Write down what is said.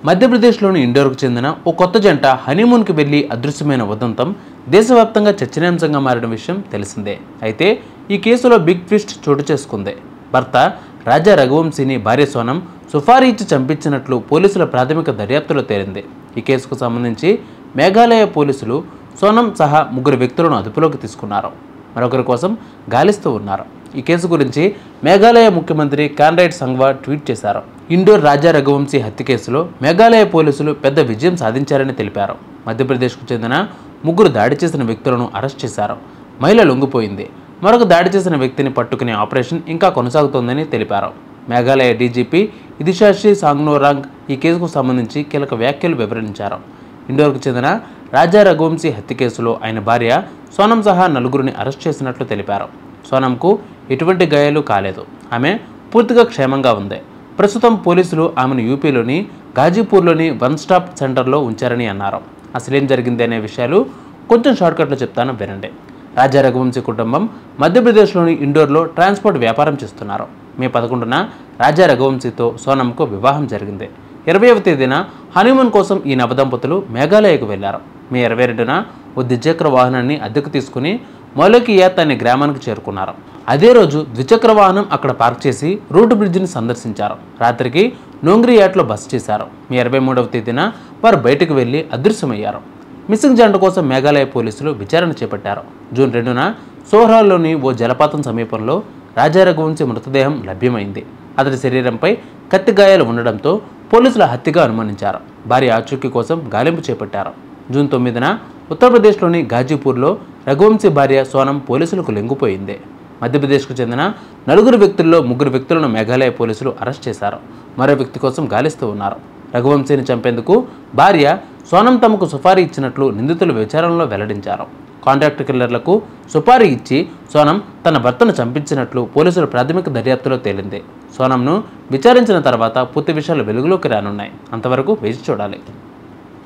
మధ్యప్రదేశ్లోని ఇండోర్కు చెందిన ఓ కొత్త జంట హనీమూన్కి వెళ్లి అదృశ్యమైన ఉదంతం దేశవ్యాప్తంగా చర్చనీయాంశంగా మారిన విషయం తెలిసిందే. అయితే ఈ కేసులో బిగ్ ట్విస్ట్ చోటు చేసుకుంది. భర్త రాజా రఘువంశీని భార్య సోనం సుపారీ ఇచ్చి చంపించినట్లు పోలీసుల ప్రాథమిక దర్యాప్తులో తేలింది. ఈ కేసుకు సంబంధించి మేఘాలయ పోలీసులు సోనం సహా 3 వ్యక్తులను అదుపులోకి తీసుకున్నారు. మరొకరి కోసం గాలిస్తూ ఉన్నారు. ఈ కేసు గురించి మేఘాలయ ముఖ్యమంత్రి కాన్రాడ్ సంగ్వా ట్వీట్ చేశారు. ఇండోర్ రాజా రఘువంశీ హత్య కేసులో మేఘాలయ పోలీసులు పెద్ద విజయం సాధించారని తెలిపారు. మధ్యప్రదేశ్కు చెందిన 3 దాడి చేసిన వ్యక్తులను అరెస్ట్ చేశారు. మహిళ లొంగిపోయింది. మరొక దాడి చేసిన వ్యక్తిని పట్టుకునే ఆపరేషన్ ఇంకా కొనసాగుతోందని తెలిపారు. మేఘాలయ డీజీపీ ఇదిశాషి సాంగ్నోరాంగ్ ఈ కేసుకు సంబంధించి కీలక వ్యాఖ్యలు వివరించారు. ఇండోర్కు చెందిన రాజా రఘువంశీ హత్య కేసులో ఆయన భార్య సోనం సహా 4గురిని అరెస్ట్ చేసినట్లు తెలిపారు. సోనంకు ఎటువంటి గాయాలు కాలేదు. ఆమె పూర్తిగా క్షేమంగా ఉంది. ప్రస్తుతం పోలీసులు ఆమెను యూపీలోని గాజీపూర్లోని వన్ స్టాప్ సెంటర్లో ఉంచారని అన్నారు. అసలేం జరిగింది అనే విషయాలు కొంచెం షార్ట్కట్లో చెప్తాను వినండి. రాజా రఘువంశీ కుటుంబం మధ్యప్రదేశ్లోని ఇండోర్లో ట్రాన్స్పోర్ట్ వ్యాపారం చేస్తున్నారు. మే 11న రాజా రఘువంశీతో సోనంకు వివాహం జరిగింది. 20వ తేదీన హనీమూన్ కోసం ఈ నవదంపతులు మేఘాలయకు వెళ్లారు. మే 22న ఓ ద్విచక్ర వాహనాన్ని అద్దెకు తీసుకుని మౌలకియాత్ అనే గ్రామానికి చేరుకున్నారు. అదే రోజు ద్విచక్ర వాహనం అక్కడ పార్క్ చేసి రూట్ బ్రిడ్జిని సందర్శించారు. రాత్రికి నోంగ్రియాట్లో బస చేశారు. మే 23వ తేదీన వారు బయటకు వెళ్లి అదృశ్యమయ్యారు. మిస్సింగ్ జంట కోసం మేఘాలయ పోలీసులు విచారణ చేపట్టారు. జూన్ 2న సోహ్రాలోని ఓ జలపాతం సమీపంలో రాజా రఘువంశీ మృతదేహం లభ్యమైంది. అతడి శరీరంపై కత్తి గాయాలు ఉండడంతో పోలీసుల హత్యగా అనుమానించారు. భార్య ఆచూకీ కోసం గాలింపు చేపట్టారు. జూన్ 9న ఉత్తరప్రదేశ్లోని గాజీపూర్లో రఘువంశీ భార్య సోనం పోలీసులకు లొంగిపోయింది. మధ్యప్రదేశ్కు చెందిన 4 వ్యక్తుల్లో 3 వ్యక్తులను మేఘాలయ పోలీసులు అరెస్ట్ చేశారు. మరో వ్యక్తి కోసం గాలిస్తూ ఉన్నారు. రఘువంశీని చంపేందుకు భార్య సోనం తమకు సుపారీ ఇచ్చినట్లు నిందితులు విచారణలో వెల్లడించారు. కాంట్రాక్ట్ కిల్లర్లకు సుపారీ ఇచ్చి సోనం తన భర్తను చంపించినట్లు పోలీసుల ప్రాథమిక దర్యాప్తులో తేలింది. సోనంను విచారించిన తర్వాత పూర్తి విషయాలు వెలుగులోకి రానున్నాయి. అంతవరకు వేచి చూడాలి.